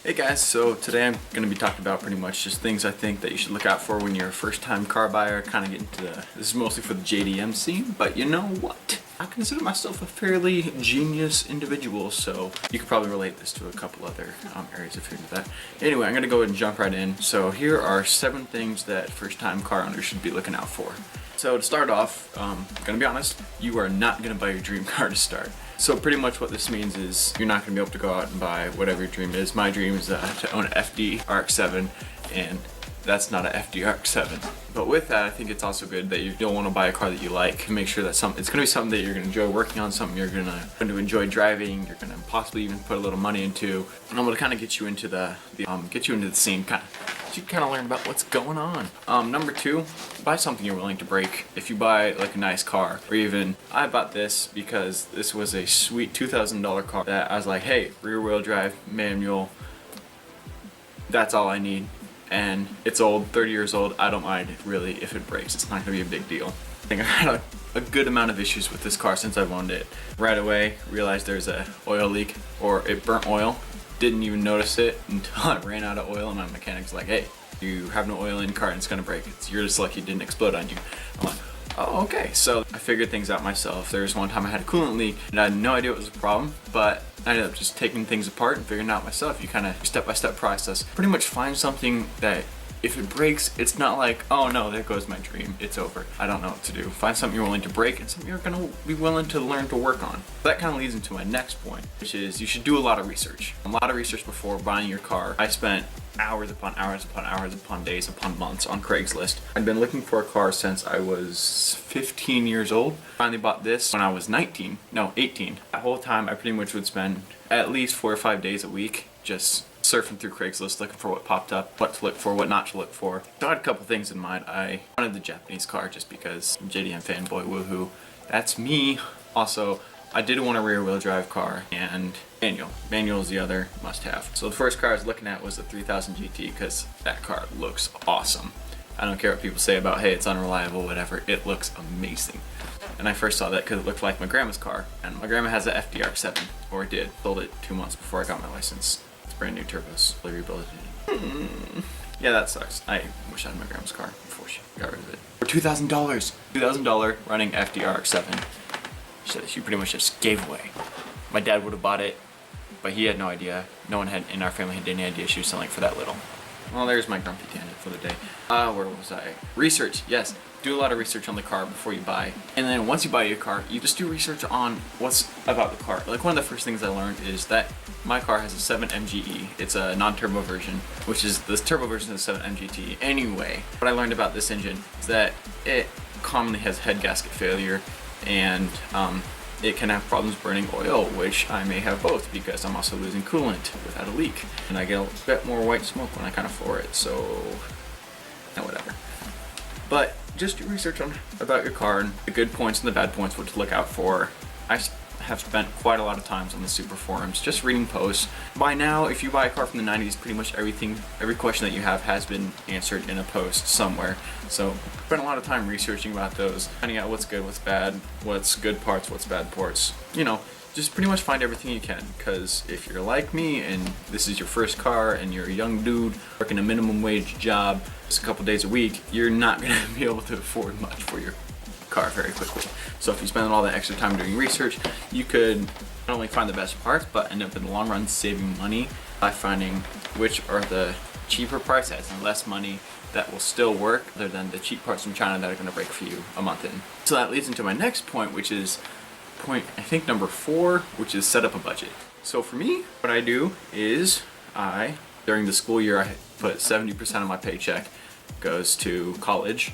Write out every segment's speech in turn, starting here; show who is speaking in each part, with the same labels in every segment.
Speaker 1: Hey guys, so today I'm going to be talking about pretty much just things I think that you should look out for when you're a first-time car buyer, kind of get into this is mostly for the JDM scene, but you know what? I consider myself a fairly genius individual, so you could probably relate this to a couple other areas if you're into that. Anyway, I'm going to go ahead and jump right in. So here are 7 things that first-time car owners should be looking out for. So to start off, gonna be honest, you are not gonna buy your dream car to start. So pretty much what this means is you're not gonna be able to go out and buy whatever your dream is. My dream is to own an FD RX-7, and that's not an FD RX-7. But with that, I think it's also good that you don't want to buy a car that you like. Make sure that it's gonna be something that you're gonna enjoy working on, something you're going to enjoy driving. You're gonna possibly even put a little money into, and I'm gonna kind of get you into the scene, kind of. You kind of learn about what's going on. Number 2, buy something you're willing to break. If you buy like a nice car, or even I bought this because this was a sweet $2,000 car that I was like, hey, rear wheel drive, manual, that's all I need. And it's old, 30 years old. I don't mind really if it breaks. It's not gonna be a big deal. I think I've had a good amount of issues with this car since I've owned it. Right away, realized there's a oil leak, or it burnt oil. Didn't even notice it until I ran out of oil, and my mechanic's like, hey, you have no oil in your car and it's gonna break. You're just lucky it didn't explode on you. I'm like, oh, okay. So I figured things out myself. There was one time I had a coolant leak and I had no idea it was a problem, but I ended up just taking things apart and figuring it out myself. You kind of step-by-step process. Pretty much find something that if it breaks, it's not like, oh no, there goes my dream, it's over, I don't know what to do. Find something you're willing to break and something you're gonna be willing to learn to work on. That kind of leads into my next point, which is you should do a lot of research. A lot of research before buying your car. I spent hours upon hours upon hours upon days upon months on Craigslist. I'd been looking for a car since I was 15 years old. Finally bought this when I was 18. That whole time I pretty much would spend at least 4 or 5 days a week just surfing through Craigslist looking for what popped up, what to look for, what not to look for. So I had a couple things in mind. I wanted the Japanese car just because I'm JDM fanboy, woohoo. That's me. Also, I did want a rear wheel drive car and manual. Manual is the other must have. So the first car I was looking at was the 3000 GT because that car looks awesome. I don't care what people say about, hey, it's unreliable, whatever. It looks amazing. And I first saw that because it looked like my grandma's car. And my grandma has a FDR7, or did. Sold it 2 months before I got my license. It's brand new turbos, fully rebuilt it. Yeah, that sucks. I wish I had my grandma's car before she got rid of it. For $2,000. $2,000 running FDR7. She pretty much just gave away. My dad would have bought it, but he had no idea. No one had in our family had any idea she was selling it for that little. Well, there's my grumpy tangent for the day. Where was I? Research, yes. Do a lot of research on the car before you buy. And then once you buy your car, you just do research on what's about the car. Like one of the first things I learned is that my car has a 7 MGE. It's a non-turbo version, which is the turbo version of the 7 MGT. Anyway, what I learned about this engine is that it commonly has head gasket failure, and it can have problems burning oil, which I may have both because I'm also losing coolant without a leak. And I get a bit more white smoke when I kind of floor it, so whatever. But just do research about your car and the good points and the bad points, what to look out for. I have spent quite a lot of times on the super forums just reading posts. By now, if you buy a car from the 90s, pretty much every question that you have has been answered in a post somewhere. So spend a lot of time researching about those, finding out what's good, what's bad, what's good parts, what's bad parts. You know, just pretty much find everything you can, because if you're like me and this is your first car and you're a young dude working a minimum wage job just a couple days a week, you're not going to be able to afford much for your car very quickly. So if you spend all that extra time doing research, you could not only find the best parts, but end up in the long run saving money by finding which are the cheaper parts as in less money that will still work, other than the cheap parts from China that are going to break for you a month in. So that leads into my next point, which is point, I think, number 4, which is set up a budget. So for me, what I do is during the school year, I put 70% of my paycheck goes to college.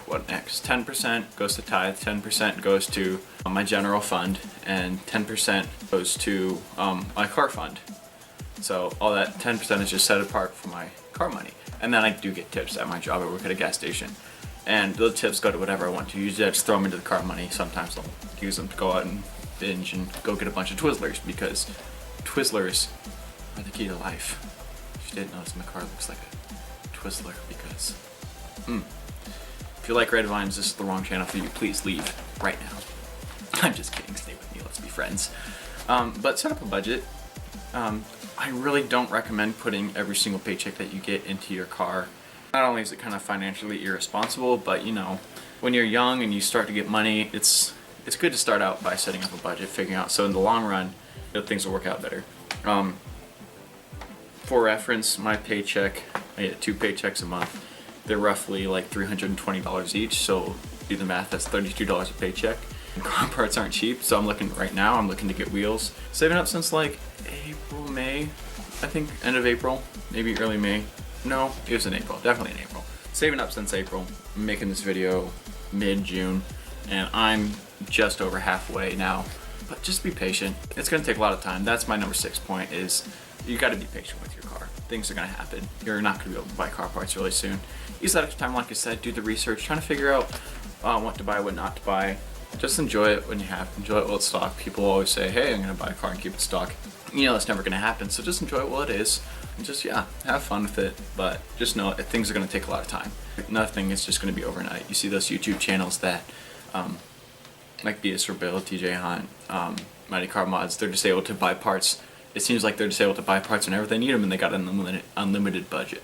Speaker 1: What next? 10% goes to tithe, 10% goes to my general fund, and 10% goes to my car fund. So all that 10% is just set apart for my car money. And then I do get tips at my job. I work at a gas station. And the tips go to whatever I want to. Usually I just throw them into the car money. Sometimes I'll use them to go out and binge and go get a bunch of Twizzlers, because Twizzlers are the key to life. If you didn't notice, my car looks like a Twizzler because... If you like red vines, this is the wrong channel for you. Please leave right now. I'm just kidding. Stay with me. Let's be friends. But set up a budget. I really don't recommend putting every single paycheck that you get into your car. Not only is it kind of financially irresponsible, but you know, when you're young and you start to get money, it's good to start out by setting up a budget, figuring out, so in the long run, things will work out better. For reference, my paycheck, I get 2 paychecks a month. They're roughly like $320 each, so do the math, that's $32 a paycheck. And car parts aren't cheap, so I'm looking to get wheels. Saving up since like April, May, I think end of April, maybe early May. No, it was in April, definitely in April. Saving up since April, I'm making this video mid-June, and I'm just over halfway now. But just be patient, it's gonna take a lot of time. That's my number 6 point, is you gotta be patient with your car. Things are gonna happen. You're not gonna be able to buy car parts really soon. Use that extra time, like I said, do the research, trying to figure out what to buy, what not to buy. Just enjoy it when you have, enjoy it while it's stock. People always say, hey, I'm gonna buy a car and keep it stock. You know, that's never gonna happen, so just enjoy it while it is. And just, yeah, have fun with it, but just know that things are gonna take a lot of time. Nothing is just gonna be overnight. You see those YouTube channels that, like BS for Bill, TJ Hunt, Mighty Car Mods, they're just able to buy parts. It seems like they're just able to buy parts whenever they need them, and they got an unlimited budget.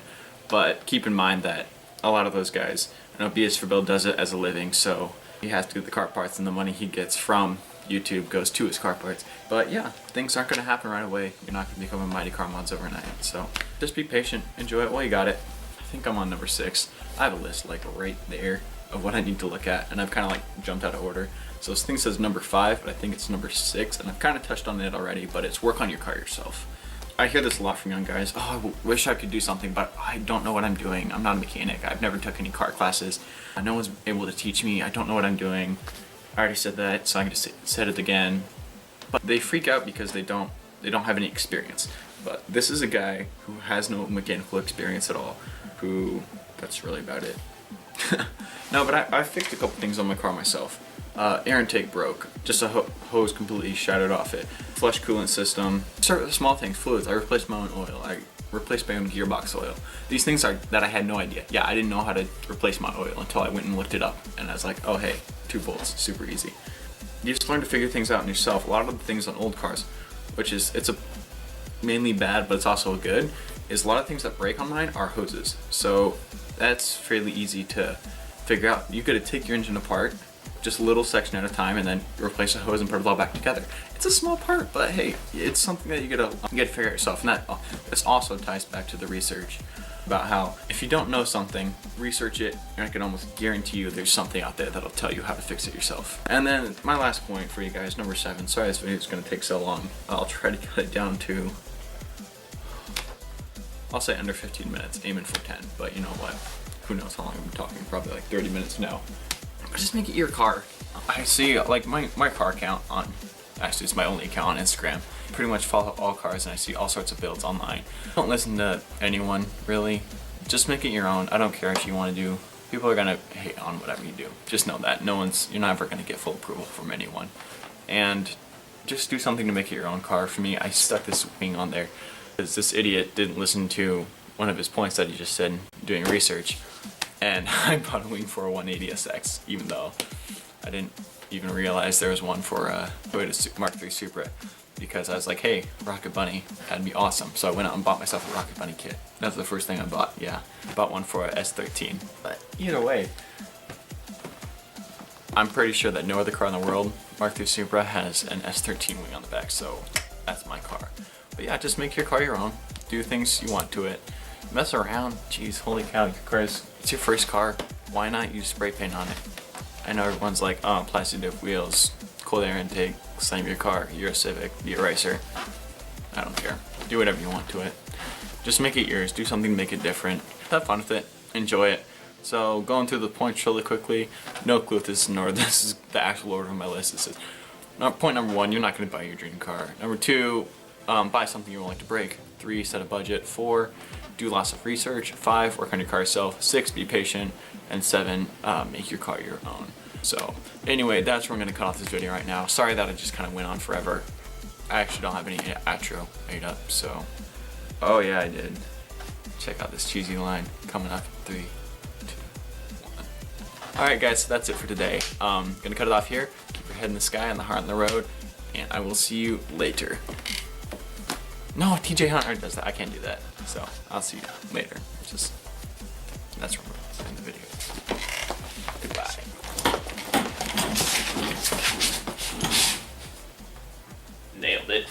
Speaker 1: But keep in mind that a lot of those guys, I know BS for Bill does it as a living, so he has to get the car parts, and the money he gets from YouTube goes to his car parts. But yeah, things aren't going to happen right away. You're not going to become a Mighty Car Mods overnight. So just be patient, enjoy it while you got it. I think I'm on number 6. I have a list like right there of what I need to look at, and I've kind of like jumped out of order. So this thing says number 5, but I think it's number 6, and I've kind of touched on it already, but it's work on your car yourself. I hear this a lot from young guys. Oh, I wish I could do something, but I don't know what I'm doing. I'm not a mechanic. I've never took any car classes. No one's able to teach me. I don't know what I'm doing. I already said that, so I'm gonna say it again. But they freak out because they don't have any experience. But this is a guy who has no mechanical experience at all. That's really about it. No, but I fixed a couple things on my car myself. Air intake broke. Just a hose completely shattered off it. Flush coolant system. Start with the small things, fluids. I replaced my own oil. I replaced my own gearbox oil. These things are that I had no idea. Yeah, I didn't know how to replace my oil until I went and looked it up. And I was like, oh hey, 2 bolts, super easy. You just learn to figure things out in yourself. A lot of the things on old cars, which is, it's a mainly bad, but it's also good, is a lot of things that break on mine are hoses. So that's fairly easy to figure out. You gotta take your engine apart, just a little section at a time, and then replace the hose and put it all back together. It's a small part, but hey, it's something that you gotta figure out yourself. And this also ties back to the research about how if you don't know something, research it, and I can almost guarantee you there's something out there that'll tell you how to fix it yourself. And then my last point for you guys, number 7. Sorry this video is gonna take so long. I'll try to cut it down to, I'll say under 15 minutes, aiming for 10, but you know what? Who knows how long I'm talking, probably like 30 minutes now. Just make it your car. I see like my car account on, actually it's my only account on Instagram. I pretty much follow all cars and I see all sorts of builds online. Don't listen to anyone really. Just make it your own. I don't care if you want to do, people are gonna hate on whatever you do. Just know that you're never gonna get full approval from anyone. And just do something to make it your own car. For me, I stuck this wing on there because this idiot didn't listen to one of his points that he just said doing research. And I bought a wing for a 180 SX, even though I didn't even realize there was one for a Toyota Mark III Supra, because I was like, hey, Rocket Bunny, that'd be awesome. So I went out and bought myself a Rocket Bunny kit. That's the first thing I bought, yeah. I bought one for a S13. But either way, I'm pretty sure that no other car in the world, Mark III Supra, has an S13 wing on the back, so that's my car. But yeah, just make your car your own. Do things you want to it. Mess around, jeez, holy cow, it's your first car, why not use spray paint on it? I know everyone's like, oh, plastic dip wheels, cold air intake, slam your car, you're a Civic, be a racer. I don't care, do whatever you want to it. Just make it yours, do something to make it different, have fun with it, enjoy it. So going through the points really quickly, no clue if this is in order, this is the actual order of my list. It says, point number 1, you're not going to buy your dream car. Number 2, buy something you're willing to break. 3, set a budget. 4, do lots of research. 5, work on your car yourself. 6, be patient. And 7, make your car your own. So anyway, that's where I'm going to cut off this video right now. Sorry that I just kind of went on forever. I actually don't have any outro made up, so. Oh yeah, I did. Check out this cheesy line coming up. 3, 2, 1. Alright guys, so that's it for today. Gonna cut it off here. Keep your head in the sky and the heart on the road. And I will see you later. No, TJ Hunter does that. I can't do that. So I'll see you later. That's where we're in the video. Goodbye. Nailed it.